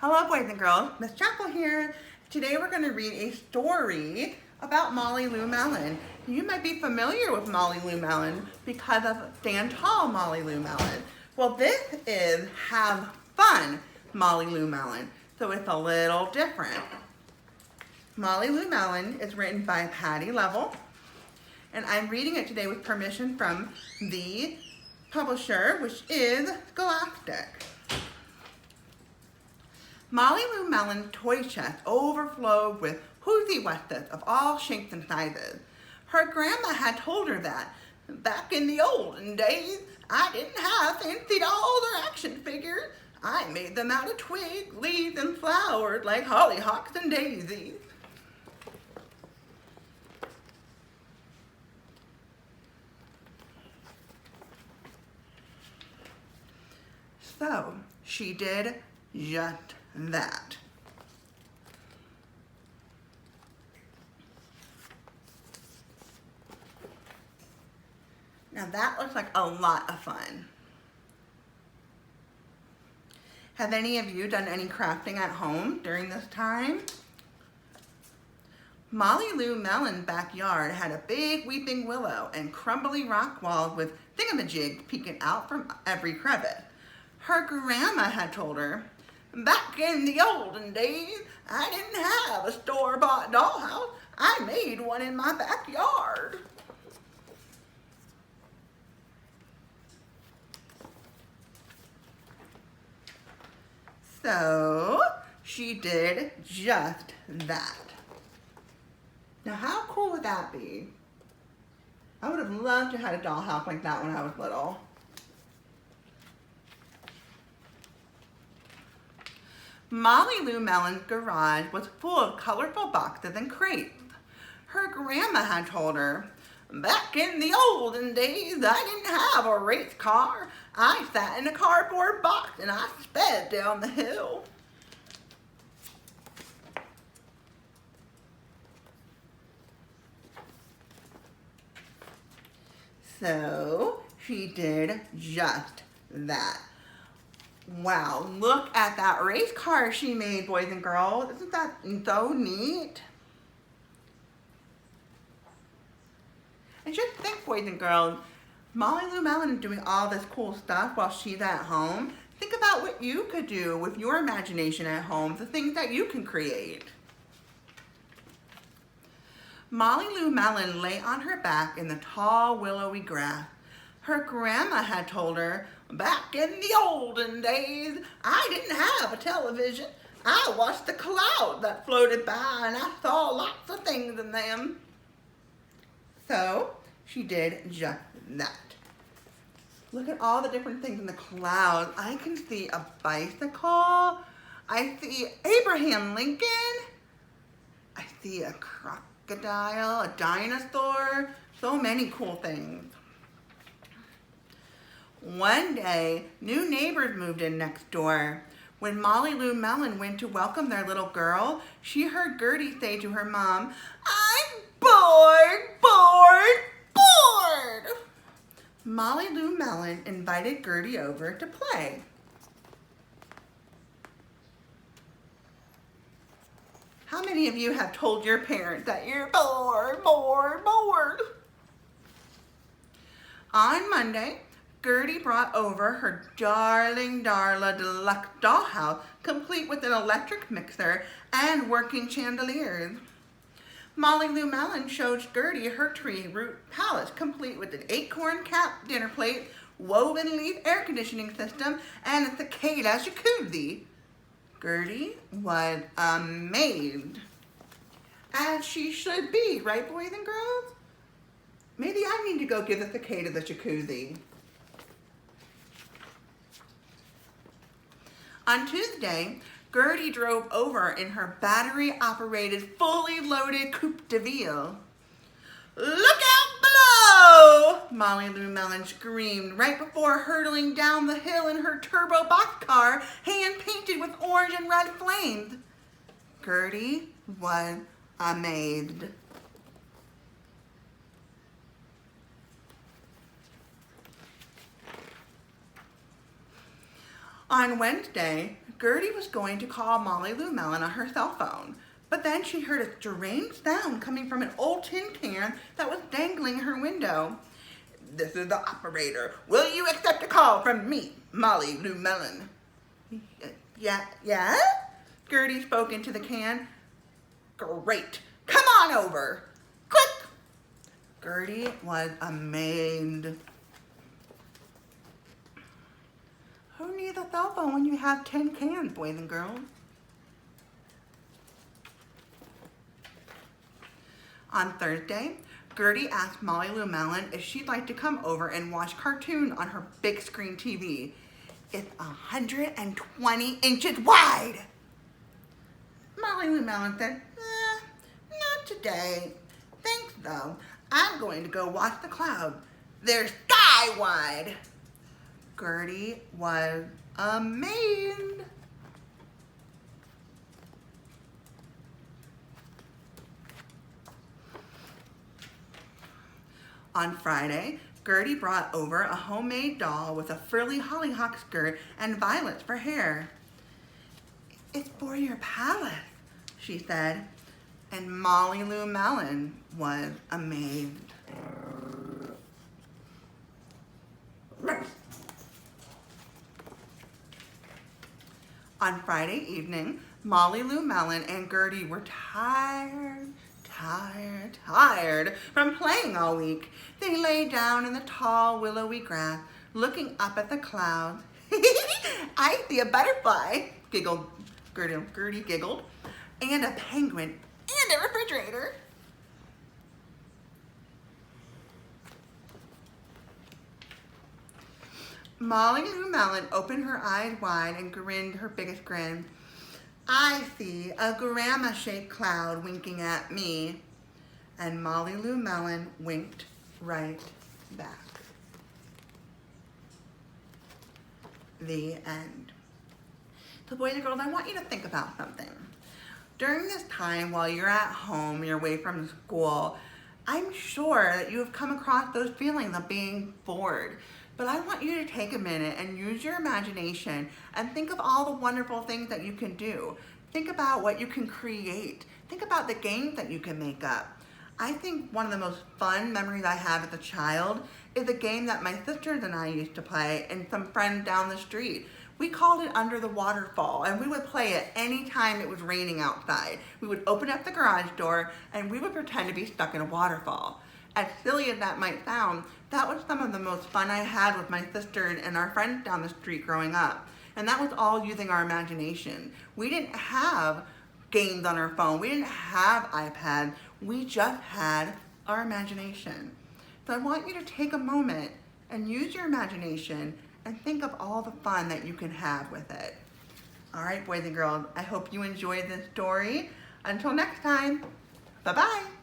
Hello boys and girls, Miss Chapple here. Today we're going to read a story about Molly Lou Melon. You might be familiar with Molly Lou Melon because of Stand Tall Molly Lou Melon. Well, this is Have Fun Molly Lou Melon, so it's a little different. Molly Lou Melon is written by Patty Lovell, and I'm reading it today with permission from the publisher, which is Scholastic. Molly Lou Melon's toy chest overflowed with Whoozy Westers of all shapes and sizes. Her grandma had told her that back in the olden days, I didn't have fancy dolls or action figures. I made them out of twigs, leaves, and flowers like hollyhocks and daisies. So she did just that. Now that looks like a lot of fun. Have any of you done any crafting at home during this time? Molly Lou Melon's backyard had a big weeping willow and crumbly rock walls with thingamajigs peeking out from every crevice. Her grandma had told her, back in the olden days, I didn't have a store-bought dollhouse. I made one in my backyard. So she did just that. Now how cool would that be? I would have loved to have had a dollhouse like that when I was little. Molly Lou Melon's garage was full of colorful boxes and crates. Her grandma had told her, back in the olden days, I didn't have a race car. I sat in a cardboard box and I sped down the hill. So she did just that. Wow, look at that race car she made, boys and girls. Isn't that so neat? And just think, boys and girls, Molly Lou Melon is doing all this cool stuff while she's at home. Think about what you could do with your imagination at home, the things that you can create. Molly Lou Melon lay on her back in the tall, willowy grass. Her grandma had told her, back in the olden days, I didn't have a television. I watched the clouds that floated by and I saw lots of things in them. So she did just that. Look at all the different things in the clouds. I can see a bicycle. I see Abraham Lincoln. I see a crocodile, a dinosaur. So many cool things. One day, new neighbors moved in next door. When Molly Lou Melon went to welcome their little girl, she heard Gertie say to her mom, I'm bored, bored, bored. Molly Lou Melon invited Gertie over to play. How many of you have told your parents that you're bored, bored, bored? On Monday, Gertie brought over her darling Darla deluxe dollhouse, complete with an electric mixer and working chandeliers. Molly Lou Melon showed Gertie her tree root palace, complete with an acorn cap dinner plate, woven leaf air conditioning system, and a cicada jacuzzi. Gertie was amazed. As she should be, right, boys and girls? Maybe I need to go give the cicada the jacuzzi. On Tuesday, Gertie drove over in her battery-operated, fully loaded Coupe de Ville. Look out below! Molly Lou Melon screamed right before hurtling down the hill in her turbo boxcar, hand-painted with orange and red flames. Gertie was amazed. On Wednesday, Gertie was going to call Molly Lou Melon on her cell phone, but then she heard a strange sound coming from an old tin can that was dangling her window. "This is the operator. Will you accept a call from me, Molly Lou Melon?" Yeah? Gertie spoke into the can. "Great. Come on over. Quick!" Gertie was amazed. Who needs a cell phone when you have 10 cans, boys and girls? On Thursday, Gertie asked Molly Lou Melon if she'd like to come over and watch cartoons on her big screen TV. It's 120 inches wide. Molly Lou Melon said, not today. Thanks though. I'm going to go watch the clouds. They're sky wide. Gertie was amazed. On Friday, Gertie brought over a homemade doll with a frilly hollyhock skirt and violets for hair. "It's for your palace," she said, and Molly Lou Melon was amazed. On Friday evening, Molly Lou Melon and Gertie were tired from playing all week. They lay down in the tall willowy grass, looking up at the clouds. "I see a butterfly," giggled Gertie giggled, "and a penguin, and a refrigerator." Molly Lou Melon opened her eyes wide and grinned her biggest grin. "I see a grandma-shaped cloud winking at me." And Molly Lou Melon winked right back. The end. So boys and girls, I want you to think about something. During this time while you're at home, you're away from school, I'm sure that you have come across those feelings of being bored. But I want you to take a minute and use your imagination and think of all the wonderful things that you can do. Think about what you can create. Think about the games that you can make up. I think one of the most fun memories I have as a child is a game that my sisters and I used to play and some friends down the street. We called it Under the Waterfall, and we would play it anytime it was raining outside. We would open up the garage door and we would pretend to be stuck in a waterfall. As silly as that might sound, that was some of the most fun I had with my sisters and our friends down the street growing up. And that was all using our imagination. We didn't have games on our phone. We didn't have iPads. We just had our imagination. So I want you to take a moment and use your imagination and think of all the fun that you can have with it. All right, boys and girls, I hope you enjoyed this story. Until next time, bye-bye.